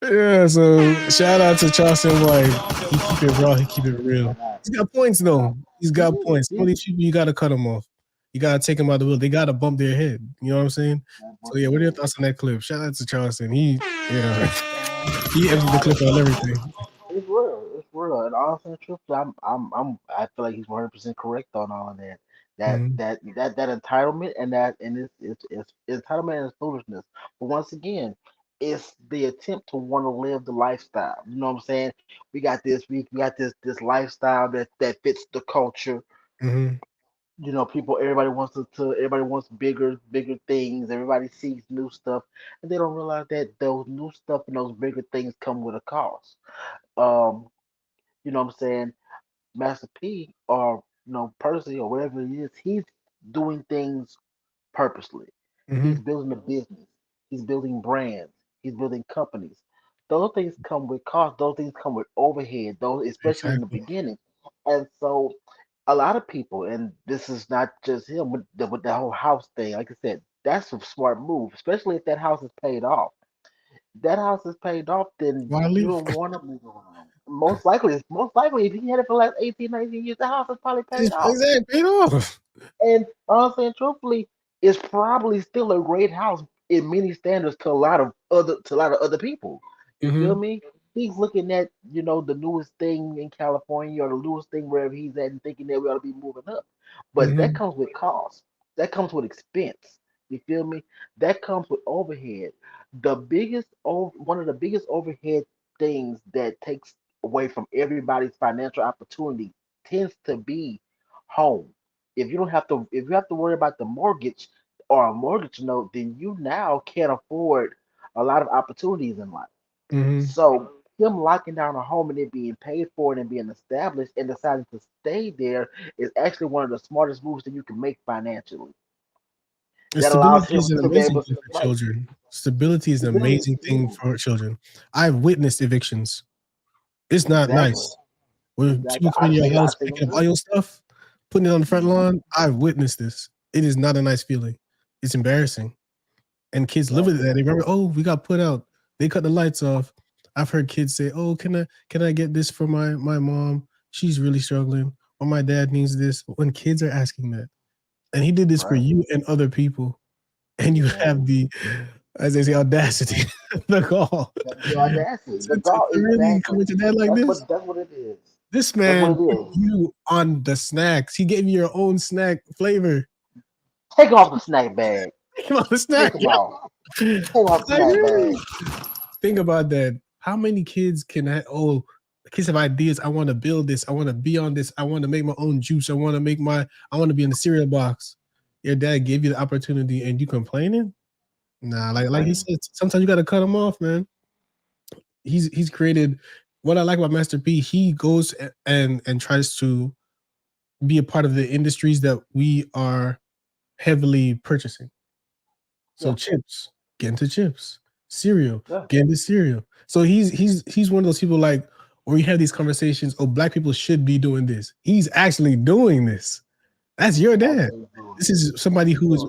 Yeah, so shout out to Charleston White. He keep it raw, he keep it real. He's got points though. He's got points. Some of these people, you gotta cut them off. You gotta take them out of the wheel. They gotta bump their head. You know what I'm saying? So yeah, what are your thoughts on that clip? Shout out to Charleston. He emptied the clip on everything. It's real. It's real. And honestly, and truthfully, I feel like he's 100% correct on all of that. That Mhm. that that entitlement and it's entitlement and it's foolishness. But once again, it's the attempt to want to live the lifestyle. You know what I'm saying? We got this lifestyle that fits the culture. Mhm. You know, people, everybody wants bigger things. Everybody sees new stuff, and they don't realize that those new stuff and those bigger things come with a cost. Um, you know what I'm saying? Master P or Percy or whatever it is, he's doing things purposely. He's Mhm. building a business. He's building brands. He's building companies. Those things come with cost. Those things come with overhead. Those, especially in the Exactly. beginning. And so, a lot of people, and this is not just him with the whole house thing. Like I said, that's a smart move, especially if that house is paid off. That house is paid off, then Why you leave? don't want to move around. Most likely, if he had it for the last 18, 19 years, the house is probably paid It's off. exactly paid off. And honestly and truthfully, it's probably still a great house in many standards to a lot of other people. You feel Mhm. me? He's looking at the newest thing in California or the newest thing wherever he's at and thinking that we ought to be moving up. But that Mhm. comes with cost. That comes with expense. You feel me? That comes with overhead. One of the biggest overhead things that takes away from everybody's financial opportunity tends to be home. If you have to worry about the mortgage or a mortgage note, then you now can't afford a lot of opportunities in life. Mhm. So him locking down a home and it being paid for and being established and deciding to stay there is actually one of the smartest moves that you can make financially. And That allows stability him is an to be amazing able thing to, for right. children. Stability is an Stability is amazing thing huge. for children. I've witnessed evictions. It's not Exactly. nice. When Exactly. people come in your I've house, seen them picking up too. all your stuff, putting it on the front Hmm. lawn, I've witnessed this. It is not a nice feeling. It's embarrassing. And kids live with Exactly. that. They remember, oh, we got put out. They cut the lights off. I've heard kids say, oh, can I get this for my mom? She's really struggling. Or my dad needs this. When kids are asking that. And he did this for Right. you and other people. And you have Exactly. the, as they say, audacity, the call The audacity, the to gall. really come Exactly. at your dad like this. That's what it is. This That's what man it put is. you on the snacks. He gave you your own snack flavor. Take off the snack bag. Come on, the Take snack. them off. Take off the Like, snack bag. really? Think about that. How many kids can case of ideas. I want to build this. I want to be on this. I want to make my own juice. I want to be in the cereal box. Your dad gave you the opportunity and you complaining? Nah, like he said, sometimes you got to cut him off, man. He's created. What I like about Master P, he goes and tries to be a part of the industries that we are heavily purchasing. So chips, get into chips. Cereal, get into cereal. So he's one of those people like where you have these conversations. Oh, black people should be doing this. He's actually doing this. That's your dad. This is somebody who is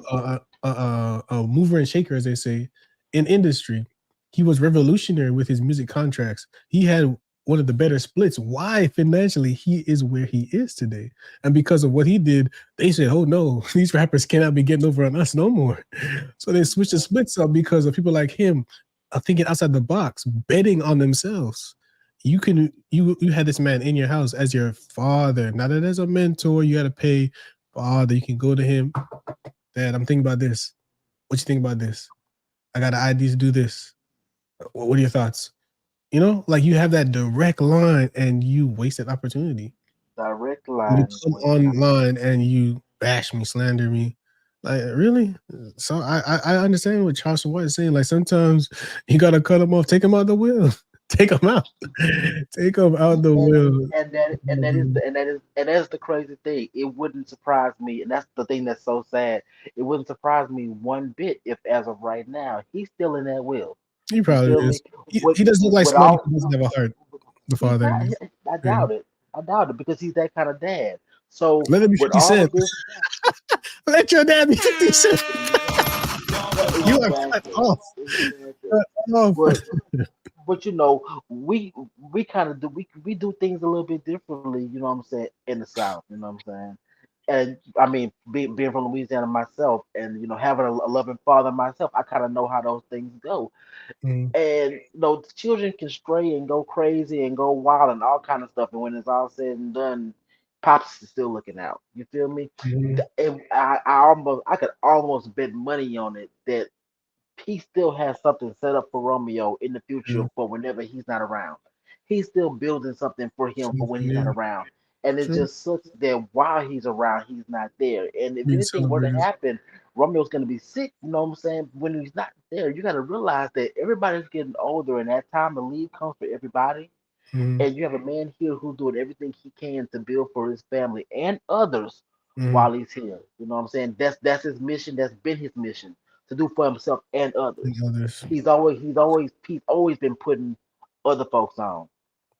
a mover and shaker, as they say, in industry. He was revolutionary with his music contracts. He had one of the better splits. Why financially he is where he is today. And because of what he did, they said, oh no, these rappers cannot be getting over on us no more. So they switched the splits up because of people like him thinking outside the box, betting on themselves. You had this man in your house as your father, not as a mentor. You had to pay father. You can go to him. Dad, I'm thinking about this. What you think about this? I got an idea to do this. What are your thoughts? You know, like you have that direct line and you waste that opportunity. Direct line. You come online and you bash me, slander me. Like, really? So I understand what Charleston White is saying. Like, sometimes you got to cut them off. Take them out the wheel. Take them out. Take them out the wheel. And that is the crazy thing. It wouldn't surprise me, and that's the thing that's so sad. It wouldn't surprise me one bit if, as of right now, he's still in that wheel. He probably is. He doesn't look like somebody who doesn't have a heart. The father. I doubt it. I doubt it because he's that kind of dad. So let him be 50 Cent. Let your dad be 50 Cent. You are cut off. But you know, we kind of do we do things a little bit differently. You know what I'm saying, in the South. You know what I'm saying. And I mean, being from Louisiana myself, and you know, having a loving father myself, I kind of know how those things go. And you know, children can stray and go crazy and go wild and all kind of stuff. And when it's all said and done, pops is still looking out. You feel me? And I could almost bet money on it that he still has something set up for Romeo in the future for whenever he's not around. He's still building something for him for when he's not around. And it just sucks that while he's around, he's not there. And if anything were to happen, Romeo's going to be sick. You know what I'm saying? When he's not there, you got to realize that everybody's getting older, and that time to leave comes for everybody. And you have a man here who's doing everything he can to build for his family and others while he's here. You know what I'm saying? That's his mission. That's been his mission to do for himself and others. He's always been putting other folks on.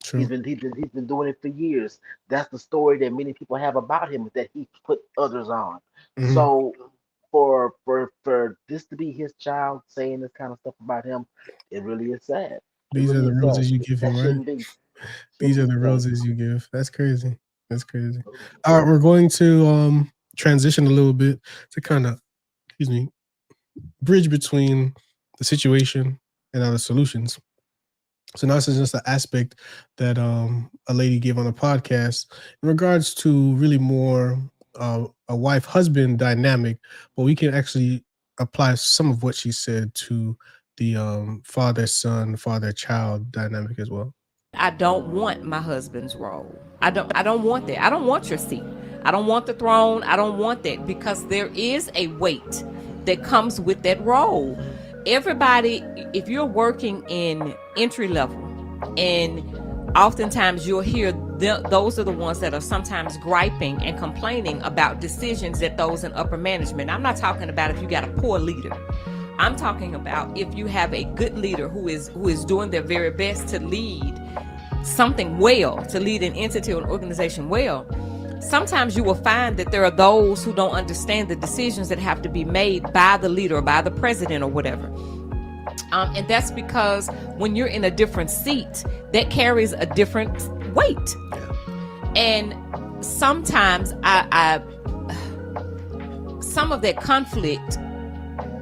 True. He's been doing it for years. That's the story that many people have about him, is that he put others on. So for this to be his child saying this kind of stuff about him, it really is sad. These are the roses you give him, right? These are the roses you give. That's crazy. That's crazy. All right, we're going to transition a little bit to kind of, bridge between the situation and other solutions. So now this is just an aspect that a lady gave on a podcast in regards to really more a wife-husband dynamic, but we can actually apply some of what she said to the father-son, father-child dynamic as well. I don't want my husband's role. I don't want that. I don't want your seat. I don't want the throne. I don't want that, because there is a weight that comes with that role. Everybody, if you're working in entry level, and oftentimes you'll hear those are the ones that are sometimes griping and complaining about decisions that those in upper management. I'm not talking about if you got a poor leader. I'm talking about if you have a good leader who is doing their very best to lead something well, to lead an entity or an organization well. Sometimes you will find that there are those who don't understand the decisions that have to be made by the leader or by the president or whatever. And that's because when you're in a different seat, that carries a different weight. And sometimes some of that conflict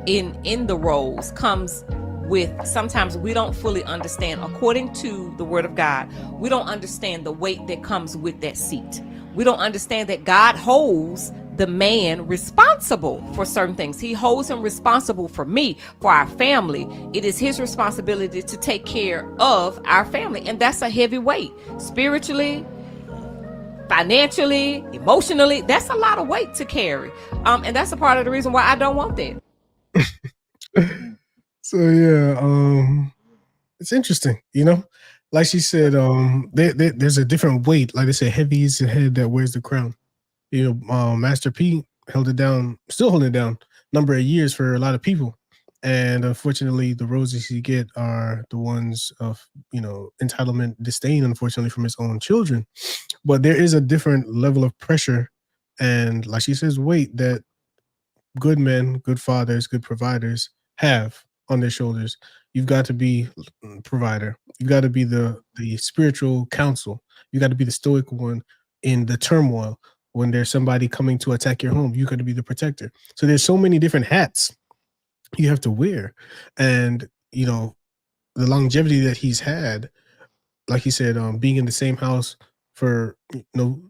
in the roles comes with, sometimes we don't fully understand, according to the word of God, we don't understand the weight that comes with that seat. We don't understand that God holds the man responsible for certain things. He holds him responsible for me, for our family. It is his responsibility to take care of our family. And that's a heavy weight. Spiritually, financially, emotionally, that's a lot of weight to carry. And that's a part of the reason why I don't want that. So yeah, it's interesting, you know. Like she said, there's a different weight. Like they say, heavy is the head that wears the crown. You know, Master P held it down, still holding it down, number of years for a lot of people. And unfortunately, the roses he get are the ones of, you know, entitlement, disdain, unfortunately, from his own children. But there is a different level of pressure. And like she says, weight that good men, good fathers, good providers have on their shoulders. You've got to be provider. You've got to be the spiritual counsel. You got to be the stoic one in the turmoil. When there's somebody coming to attack your home, you got to be the protector. So there's so many different hats you have to wear. And, you know, the longevity that he's had, like he said, being in the same house for, you know,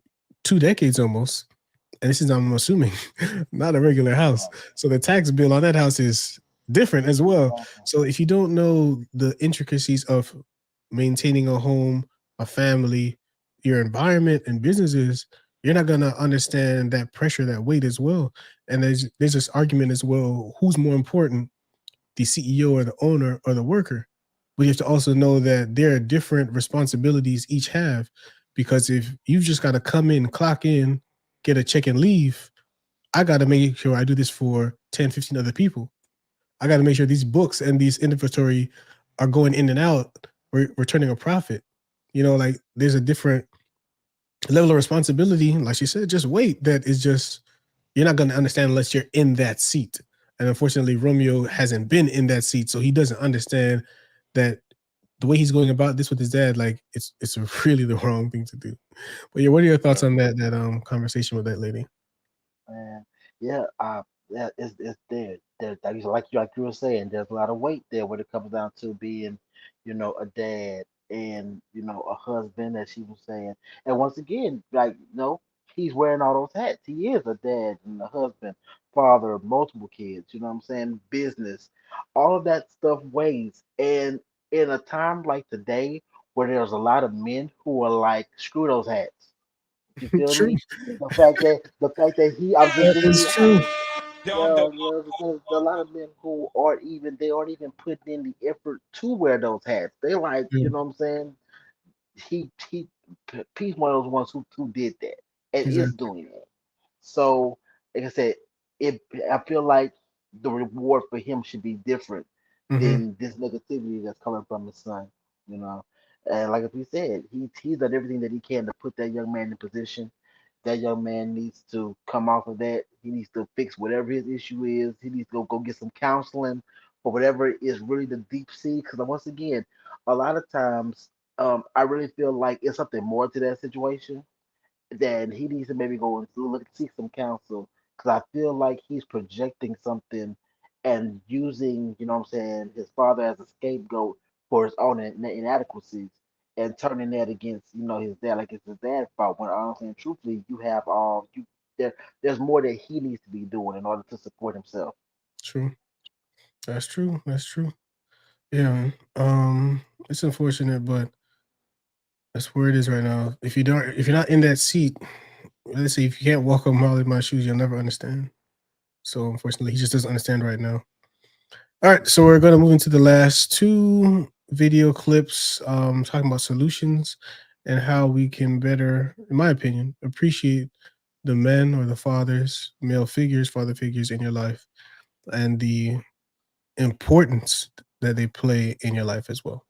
2 decades almost. And this is, I'm assuming, not a regular house. So the tax bill on that house is different as well. So if you don't know the intricacies of maintaining a home, a family, your environment and businesses, you're not going to understand that pressure, that weight as well. And there's this argument as well, who's more important, the CEO or the owner or the worker? But you have to also know that there are different responsibilities each have, because if you've just got to come in, clock in, get a check and leave, I got to make sure I do this for 10, 15 other people. I got to make sure these books and these inventory are going in and out, returning a profit. You know, like there's a different level of responsibility, like she said, just wait, that is just, you're not going to understand unless you're in that seat. And unfortunately, Romeo hasn't been in that seat, so he doesn't understand that the way he's going about this with his dad, like it's really the wrong thing to do. But yeah, what are your thoughts on that conversation with that lady? Man, yeah, it's there. Like you were saying, there's a lot of weight there when it comes down to being, you know, a dad and, you know, a husband, as she was saying. And once again, like, you know, he's wearing all those hats. He is a dad and a husband, father of multiple kids. You know what I'm saying? Business, all of that stuff weighs. And in a time like today, where there's a lot of men who are like, screw those hats. You feel True. me? The fact that I'm just That being is true. honest. There's a lot of men who aren't even putting in the effort to wear those hats. They like, Yeah, you know what I'm saying? He he's one of those ones who did that and is exactly. doing that. So, like I said, it I feel like the reward for him should be different Mm-hmm. than this negativity that's coming from his son. You know, and like we said, he's done everything that he can to put that young man in position. That young man needs to come off of that. He needs to fix whatever his issue is. He needs to go get some counseling for whatever is really the deep sea. Because once again, a lot of times, I really feel like it's something more to that situation, then he needs to maybe go and look seek some counsel, because I feel like he's projecting something and using, you know what I'm saying, his father as a scapegoat for his own inadequacies, and turning that against, you know, his dad, like it's his dad's fault, when honestly and truthfully you have all you there's more that he needs to be doing in order to support himself. True. That's true. That's true. Yeah, man. It's unfortunate, but that's where it is right now. If you're not in that seat, let's say if you can't walk a mile in my shoes, you'll never understand. So unfortunately, he just doesn't understand right now. All right, so we're going to move into the last 2 video clips, talking about solutions and how we can better, in my opinion, appreciate the men or the fathers, male figures, father figures in your life, and the importance that they play in your life as well.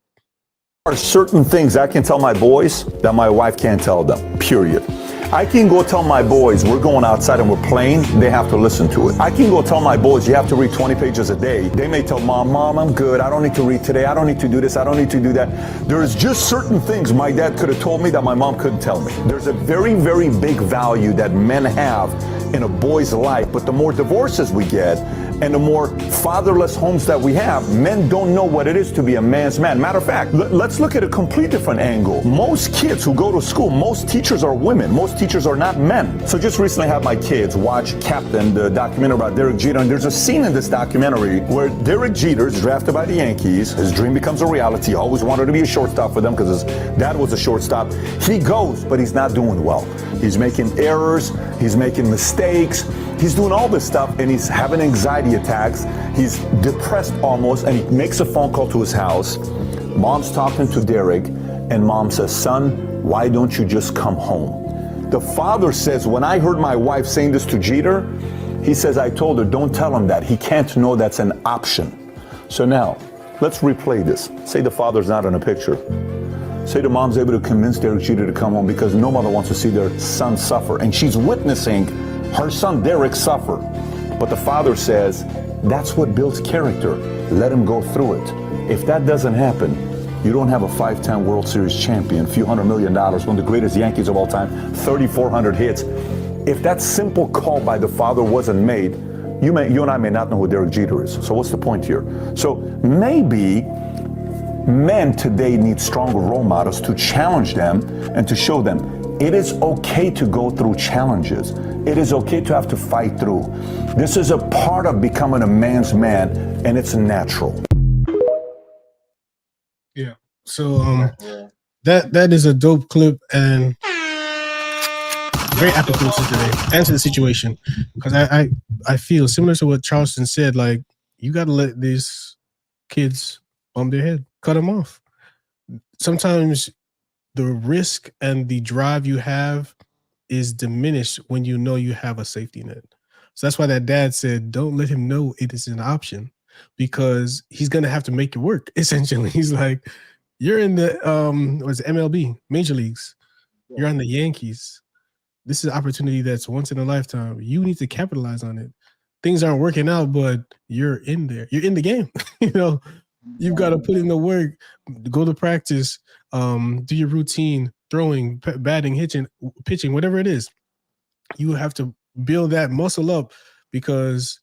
There are certain things I can tell my boys that my wife can't tell them, period. I can go tell my boys we're going outside and we're playing, they have to listen to it. I can go tell my boys you have to read 20 pages a day. They may tell mom, I'm good, I don't need to read today, I don't need to do this, I don't need to do that. There's just certain things my dad could have told me that my mom couldn't tell me. There's a very, very big value that men have in a boy's life, but the more divorces we get, And the more fatherless homes that we have, men don't know what it is to be a man's man. Matter of fact, let's look at a complete different angle. Most kids who go to school, most teachers are women. Most teachers are not men. So just recently had my kids watch Captain, the documentary about Derek Jeter. And there's a scene in this documentary where Derek Jeter is drafted by the Yankees. His dream becomes a reality. He always wanted to be a shortstop for them because his dad was a shortstop. He goes, but he's not doing well. He's making errors. He's making mistakes. He's doing all this stuff, and he's having anxiety attacks. He's depressed almost, and he makes a phone call to his house. Mom's talking to Derek, and mom says, son, why don't you just come home? The father says, when I heard my wife saying this to Jeter, he says, I told her, don't tell him that. He can't know that's an option. So now, let's replay this. Say the father's not in a picture. Say the mom's able to convince Derek Jeter to come home because no mother wants to see their son suffer. And she's witnessing her son Derek suffer. But the father says, that's what builds character. Let him go through it. If that doesn't happen, you don't have a 5-time World Series champion, few $100 million, one of the greatest Yankees of all time, 3,400 hits. If that simple call by the father wasn't made, you and I may not know who Derek Jeter is. So what's the point here? So maybe men today need stronger role models to challenge them and to show them it is okay to go through challenges. It is okay to have to fight through. This is a part of becoming a man's man, and it's natural. Yeah. So that is a dope clip and very applicable to today and to the situation. Because I feel similar to what Charleston said, like you gotta let these kids bump their head, cut them off. Sometimes the risk and the drive you have is diminished when you know you have a safety net. So that's why that dad said, don't let him know it is an option because he's going to have to make it work. Essentially, he's like, you're in the what's it, MLB, major leagues. You're on the Yankees. This is an opportunity that's once in a lifetime. You need to capitalize on it. Things aren't working out, but you're in there. You're in the game. You know, you've got to put in the work, go to practice, do your routine, throwing, batting, hitting, pitching, whatever it is. You have to build that muscle up because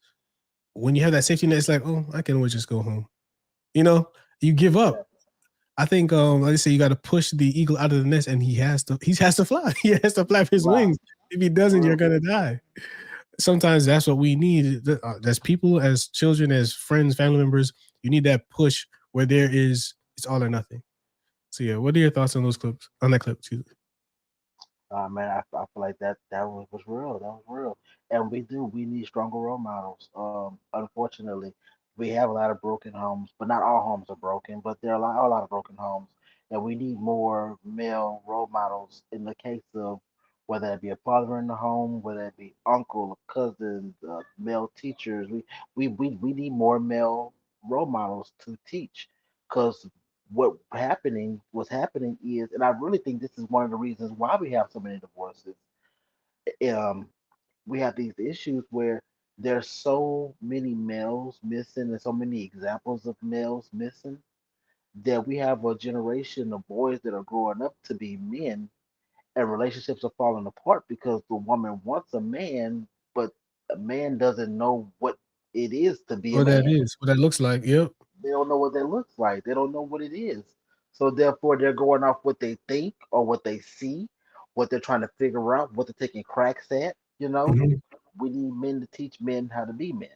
when you have that safety net, it's like, oh, I can always just go home. You know, you give up. I think, like I say, you got to push the eagle out of the nest, and he has to fly. He has to flap his wings. If he doesn't, you're gonna die. Sometimes that's what we need. As people, as children, as friends, family members, you need that push where there is it's all or nothing. So yeah, what are your thoughts on those clips? On that clip, excuse me. Man, I feel like that was real. That was real. And we need stronger role models. Unfortunately, we have a lot of broken homes, but not all homes are broken, but there are a lot of broken homes. And we need more male role models in the case of whether it be a father in the home, whether it be uncle or cousin, male teachers. We need more male role models to teach because what's happening is, and I really think this is one of the reasons why we have so many divorces. Um, we have these issues where there's so many males missing and so many examples of males missing that we have a generation of boys that are growing up to be men and relationships are falling apart because the woman wants a man, but a man doesn't know what it is to be a What that man. is, what that looks like. Yep. They don't know what that looks like. They don't know what it is. So therefore, they're going off what they think or what they see, what they're trying to figure out, what they're taking cracks at. You know, Mhm. we need men to teach men how to be men.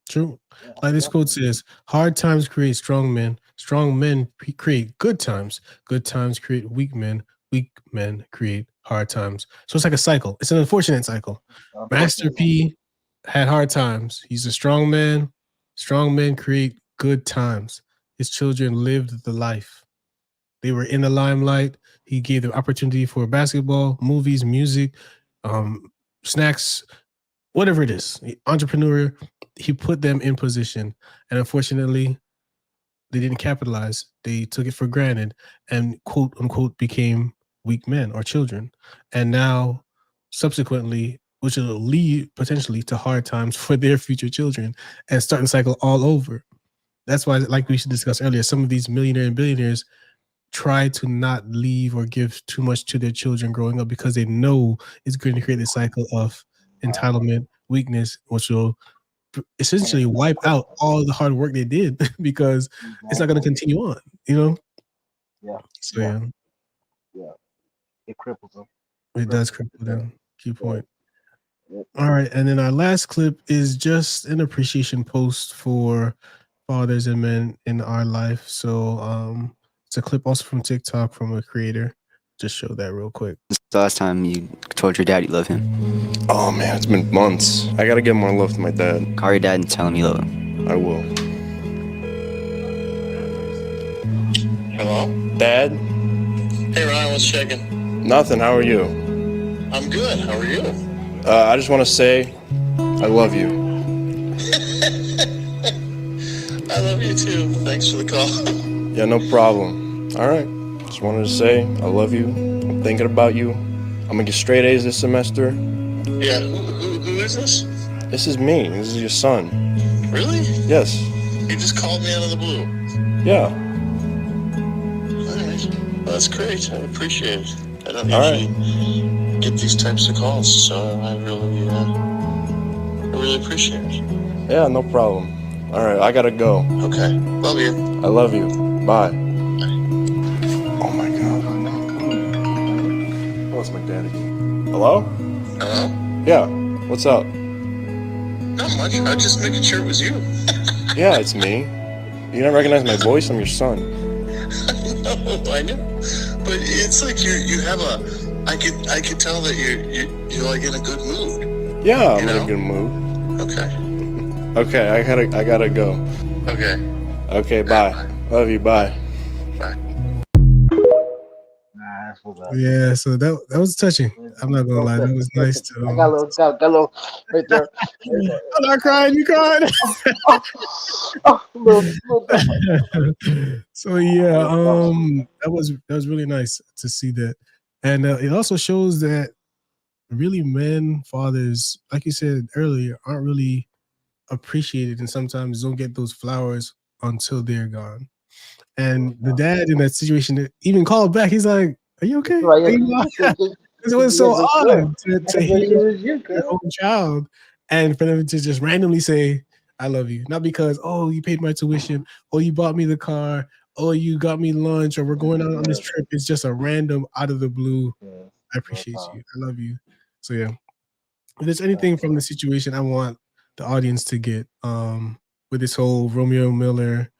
True. Yeah, Like this quote says, hard times create strong men. Strong men create good times. Good times create weak men. Weak men create hard times. So it's like a cycle. It's an unfortunate cycle. Master unfortunately. P had hard times. He's a strong man. Strong men create good times. His children lived the life. They were in the limelight. He gave them opportunity for basketball, movies, music, snacks, whatever it is, entrepreneur. He put them in position, and unfortunately, they didn't capitalize. They took it for granted, and quote unquote became weak men or children. And now, subsequently, which will lead potentially to hard times for their future children, and starting the cycle all over. That's why, like we should discuss earlier, some of these millionaires and billionaires try to not leave or give too much to their children growing up because they know it's going to create a cycle of entitlement, weakness, which will essentially wipe out all the hard work they did because it's not going to continue on, you know? Yeah. So, Yeah. It cripples them. it does cripple them. Key point. Yeah. All right. And then our last clip is just an appreciation post for fathers and men in our life. So, it's a clip also from TikTok from a creator. Just show that real quick. When's the last time you told your dad you love him? Oh man, it's been months. I gotta give more love to my dad. Call your dad and tell him you love him. I will. Hello? Dad? Hey Ryan, what's shaking? Nothing, how are you? I'm good, how are you? I just want to say, I love you. I love you too. Thanks for the call. Yeah, no problem. All right. Just wanted to say, I love you. I'm thinking about you. I'm gonna get straight A's this semester. Yeah, who is this? This is me. This is your son. Really? Yes. You just called me out of the blue. Yeah. All right. Well, that's great. I appreciate it. I don't All usually get these types of calls, so I really appreciate it. Yeah, no problem. All right, I gotta go. Okay. Love you. I love you. Bye. Oh my God. Oh, it's my dad again. Hello? Hello? Yeah. What's up? Not much. I was just making sure it was you. Yeah, it's me. You don't recognize my voice? I'm your son. No, I know. But it's like you have I could tell that you're like in a good mood. Yeah, I'm in a good mood. Okay. Okay, I gotta go. Okay. Okay, bye. Love you, bye. Bye. That's what's up. Yeah, so that was touching. I'm not gonna lie, that was nice to. I got a little right there. I'm not crying. You cried. So yeah, that was really nice to see that, and it also shows that really men, fathers, like you said earlier, aren't really appreciated, and sometimes don't get those flowers until they're gone. And the dad in that situation even called back. He's like, "Are you okay?" Right, Because it was so odd to hear you, your own child and for them to just randomly say, "I love you," not because you paid my tuition, or you bought me the car, or you got me lunch, or we're going out on this trip. It's just a random out of the blue. I appreciate you. I love you. So yeah, if there's anything from the situation I want the audience to get with this whole Romeo Miller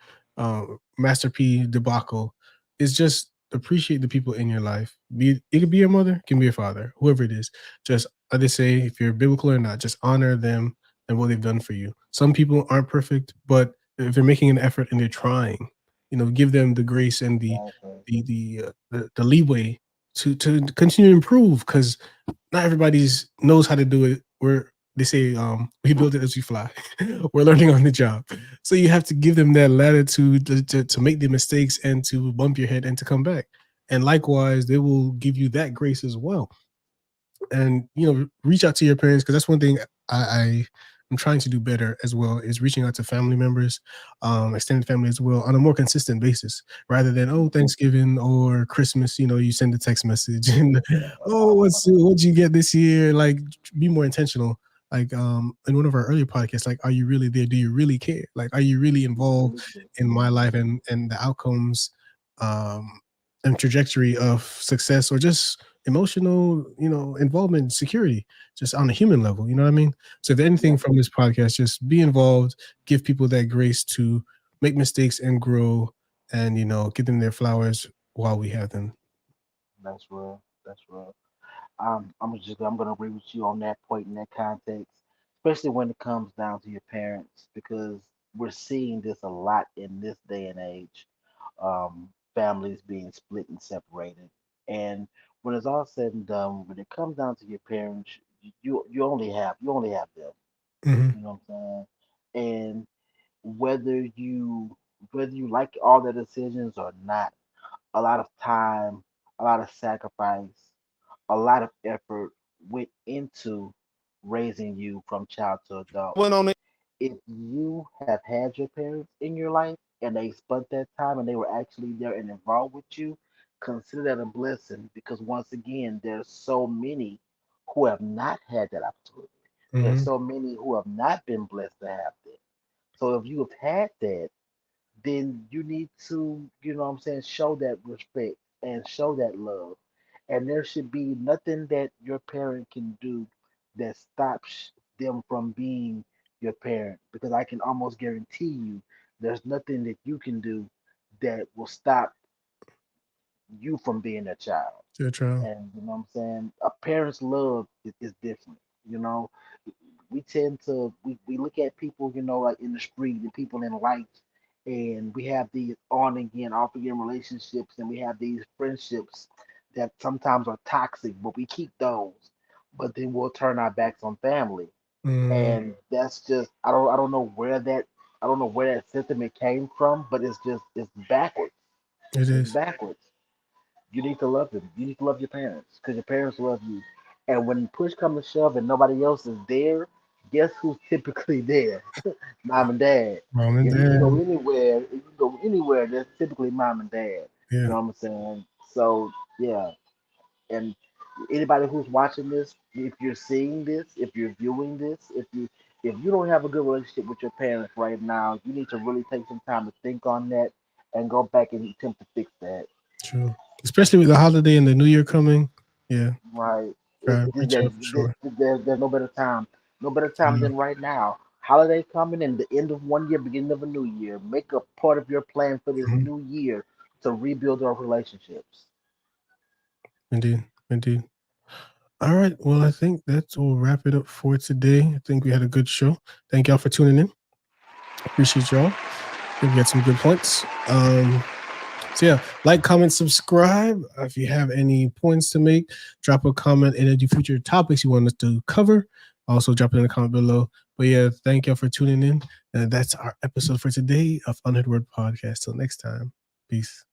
Master P debacle, is just appreciate the people in your life. It could be your mother, it can be your father, whoever it is. Just like they say, if you're biblical or not, just honor them and what they've done for you. Some people aren't perfect, but if they're making an effort and they're trying, give them the grace and the leeway to continue to improve, because not everybody's knows how to do it. They say we build it as we fly. We're learning on the job. So you have to give them that latitude to make the mistakes and to bump your head and to come back. And likewise, they will give you that grace as well. And, reach out to your parents, because that's one thing I'm trying to do better as well, is reaching out to family members, extended family as well, on a more consistent basis, rather than, Thanksgiving or Christmas, you send a text message and, what'd you get this year? Like, be more intentional. Like in one of our earlier podcasts, like, are you really there? Do you really care? Like, are you really involved in my life and the outcomes and trajectory of success, or just emotional, involvement, security, just on a human level, you know what I mean? So if anything from this podcast, just be involved, give people that grace to make mistakes and grow, and give them their flowers while we have them. That's real. That's real. I'm gonna agree with you on that point in that context, especially when it comes down to your parents, because we're seeing this a lot in this day and age. Families being split and separated, and when it's all said and done, when it comes down to your parents, you only have them. Mm-hmm. You know what I'm saying? And whether you whether you like all their decisions or not, a lot of time, a lot of sacrifice, a lot of effort went into raising you from child to adult. Went on it. If you have had your parents in your life and they spent that time and they were actually there and involved with you, consider that a blessing, because once again, there's so many who have not had that opportunity. There's so many who have not been blessed to have that. So if you have had that, then you need to, show that respect and show that love. And there should be nothing that your parent can do that stops them from being your parent. Because I can almost guarantee you there's nothing that you can do that will stop you from being a child. To a child. And you know what I'm saying? A parent's love is different. You know, we tend to we look at people, like in the street and people in lights, and we have these on again, off again relationships, and we have these friendships that sometimes are toxic, but we keep those. But then we'll turn our backs on family. And that's just I don't know where that sentiment came from, but it's backwards. It It's is. backwards. You need to love them. You need to love your parents because your parents love you. And when push comes to shove and nobody else is there, guess who's typically there? Mom and dad. Mom and If you can go dad. anywhere, there's typically mom and dad. You Yeah. know what I'm saying? So yeah. And anybody who's watching this, if you're seeing this, if you're viewing this, if you don't have a good relationship with your parents right now, you need to really take some time to think on that and go back and attempt to fix that. True. Especially with the holiday and the New Year coming. Yeah. Right. Right. Reach out for sure. There's no better time. No better time than right now. Holiday coming and the end of one year, beginning of a new year. Make a part of your plan for this new year to rebuild our relationships. Indeed. Indeed. All right. Well, I think that will wrap it up for today. I think we had a good show. Thank y'all for tuning in. Appreciate y'all. I think we had some good points. So yeah, like, comment, subscribe. If you have any points to make, drop a comment and any future topics you want us to cover. Also drop it in the comment below. But yeah, thank y'all for tuning in. And that's our episode for today of Unheard Word Podcast. Till next time. Peace.